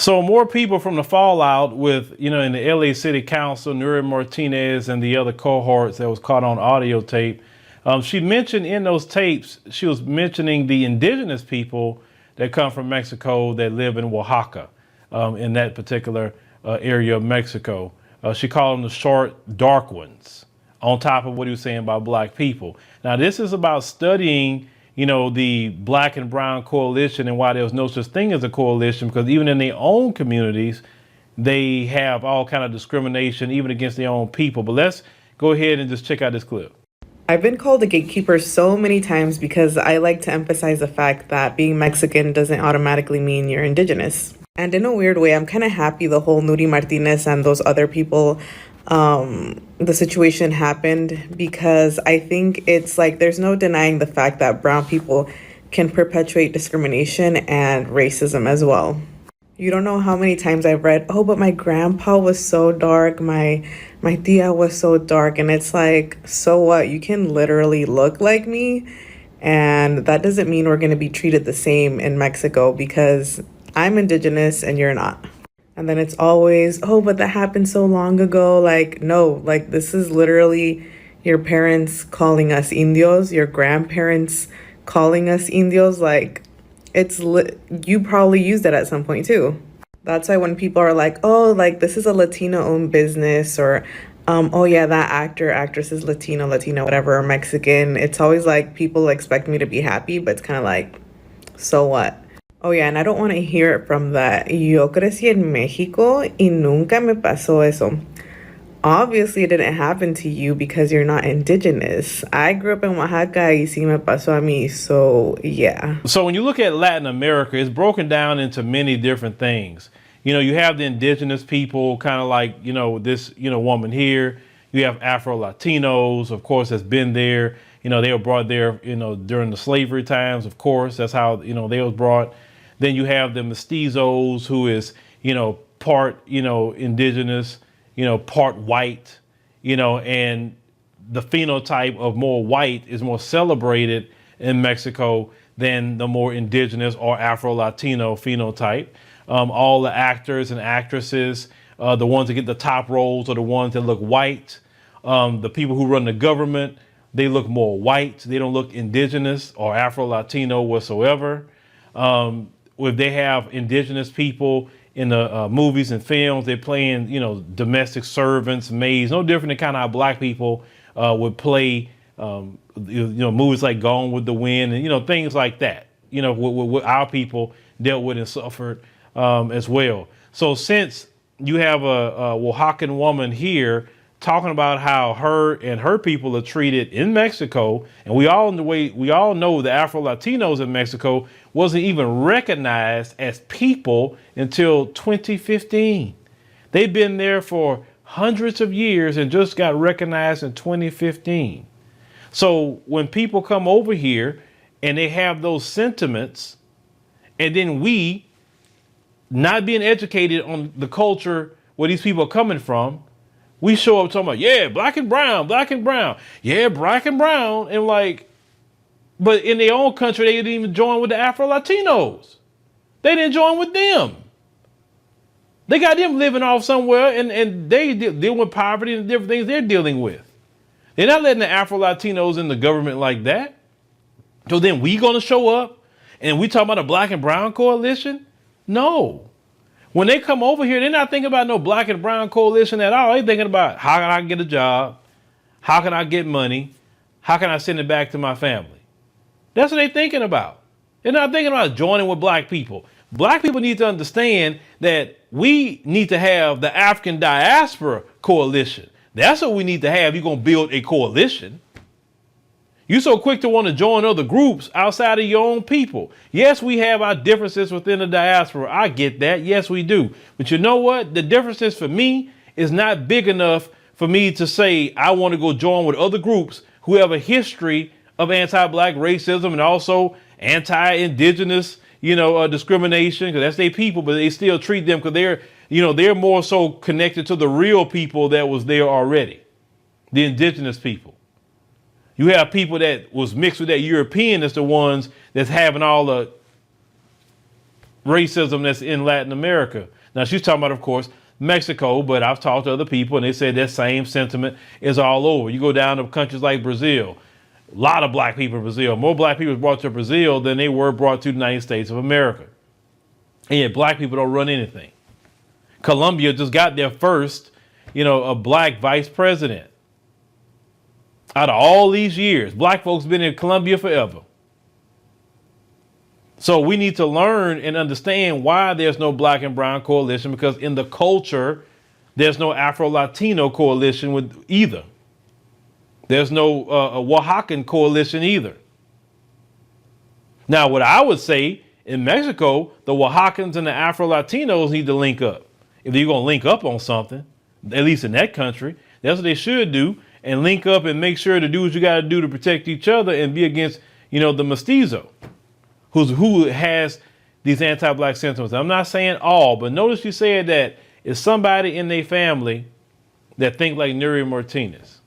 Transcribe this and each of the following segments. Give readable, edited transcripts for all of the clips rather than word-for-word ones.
So more people from the fallout with, in the LA City Council, Nury Martinez and the other cohorts that was caught on audio tape. She mentioned in those tapes, she was mentioning the indigenous people that come from Mexico that live in Oaxaca, in that particular area of Mexico. She called them the short, dark ones, on top of what he was saying about black people. Now, this is about studying the black and brown coalition and why there was no such thing as a coalition, because even in their own communities, they have all kind of discrimination, even against their own people. But let's go ahead and just check out this clip. I've been called a gatekeeper so many times because I like to emphasize the fact that being Mexican doesn't automatically mean you're indigenous. And in a weird way, I'm kind of happy the whole Nury Martinez and those other people, the situation happened, because I think it's like there's no denying the fact that brown people can perpetuate discrimination and racism as well. You don't know how many times I've read, oh, but my grandpa was so dark, my tia was so dark, and it's like, so what? You can literally look like me, and that doesn't mean we're going to be treated the same in Mexico because I'm indigenous and you're not. And then it's always, oh, but that happened so long ago. Like, no, like this is literally your parents calling us indios, your grandparents calling us indios. Like, you probably used it at some point too. That's why when people are like, oh, like this is a Latino-owned business, or oh yeah, that actress is Latino, whatever, or Mexican. It's always like people expect me to be happy, but it's kind of like, so what? Oh yeah, and I don't want to hear it from that. Yo crecí en México y nunca me pasó eso. Obviously, it didn't happen to you because you're not indigenous. I grew up in Oaxaca y sí me pasó a mí, so yeah. So when you look at Latin America, it's broken down into many different things. You have the indigenous people, kind of like, this, woman here. You have Afro-Latinos, of course, that's been there. They were brought there, during the slavery times, of course. That's how, they was brought. Then you have the mestizos, who is, part, indigenous, part white, and the phenotype of more white is more celebrated in Mexico than the more indigenous or Afro-Latino phenotype. All the actors and actresses, the ones that get the top roles are the ones that look white. The people who run the government, they look more white. They don't look indigenous or Afro-Latino whatsoever. If they have indigenous people in the movies and films, they're playing, domestic servants, maids, no different than kind of how black people would play, movies like Gone with the Wind and, things like that, what our people dealt with and suffered as well. So since you have a Oaxacan woman here talking about how her and her people are treated in Mexico, and we all know the Afro-Latinos in Mexico wasn't even recognized as people until 2015. They've been there for hundreds of years and just got recognized in 2015. So when people come over here and they have those sentiments, and then we, not being educated on the culture where these people are coming from, we show up talking about, yeah, black and brown, yeah, black and brown. And like, but in their own country, they didn't even join with the Afro-Latinos. They didn't join with them. They got them living off somewhere, and they deal with poverty and different things they're dealing with. They're not letting the Afro-Latinos in the government like that. So then we gonna show up and we talking about a black and brown coalition? No. When they come over here, they're not thinking about no black and brown coalition at all. They're thinking about, how can I get a job? How can I get money? How can I send it back to my family? That's what they're thinking about. They're not thinking about joining with black people. Black people need to understand that we need to have the African diaspora coalition. That's what we need to have. You're going to build a coalition. You're so quick to want to join other groups outside of your own people. Yes, we have our differences within the diaspora. I get that. Yes, we do. But you know what? The differences for me is not big enough for me to say I want to go join with other groups who have a history of anti-black racism and also anti-indigenous, discrimination, because that's their people, but they still treat them because they're more so connected to the real people that was there already, the indigenous people. You have people that was mixed with that European as the ones that's having all the racism that's in Latin America. Now, she's talking about, of course, Mexico, but I've talked to other people and they say that same sentiment is all over. You go down to countries like Brazil, a lot of black people in Brazil. More black people brought to Brazil than they were brought to the United States of America. And yet black people don't run anything. Colombia just got their first, a black vice president. Out of all these years, black folks been in Colombia forever. So we need to learn and understand why there's no black and brown coalition, because in the culture, there's no Afro-Latino coalition with either. There's no Oaxacan coalition either. Now, what I would say in Mexico, the Oaxacans and the Afro-Latinos need to link up. If they're going to link up on something, at least in that country, that's what they should do, and link up and make sure to do what you got to do to protect each other and be against, the mestizo, who has these anti-black sentiments. I'm not saying all, but notice you said that it's somebody in their family that think like Nury Martinez.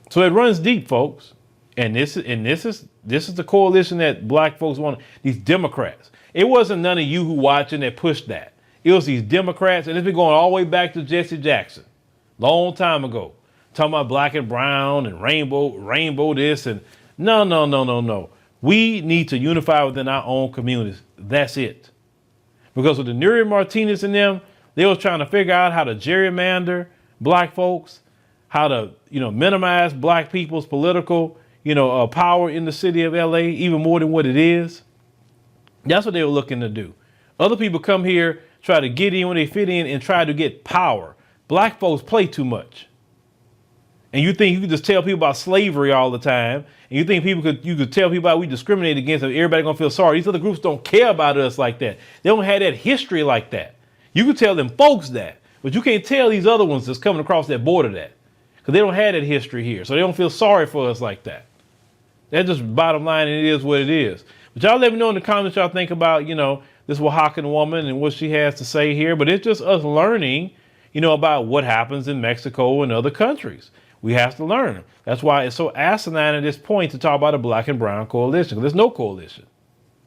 So it runs deep, folks. And this is the coalition that black folks want. These Democrats. It wasn't none of you who watching that pushed that. It was these Democrats, and it's been going all the way back to Jesse Jackson, long time ago, talking about black and brown and rainbow this and no. We need to unify within our own communities. That's it. Because with the Nury Martinez and them, they was trying to figure out how to gerrymander black folks, how to, minimize black people's political, power in the city of LA, even more than what it is. That's what they were looking to do. Other people come here, try to get in when they fit in and try to get power. Black folks play too much. And you think you can just tell people about slavery all the time, and you think you could tell people about we discriminate against them, everybody gonna feel sorry. These other groups don't care about us like that. They don't have that history like that. You can tell them folks that, but you can't tell these other ones that's coming across that border that, because they don't have that history here, so they don't feel sorry for us like that. That's just bottom line, and it is what it is. But y'all let me know in the comments y'all think about, this Oaxacan woman and what she has to say here. But it's just us learning, about what happens in Mexico and other countries. We have to learn. That's why it's so asinine at this point to talk about a black and brown coalition. There's no coalition.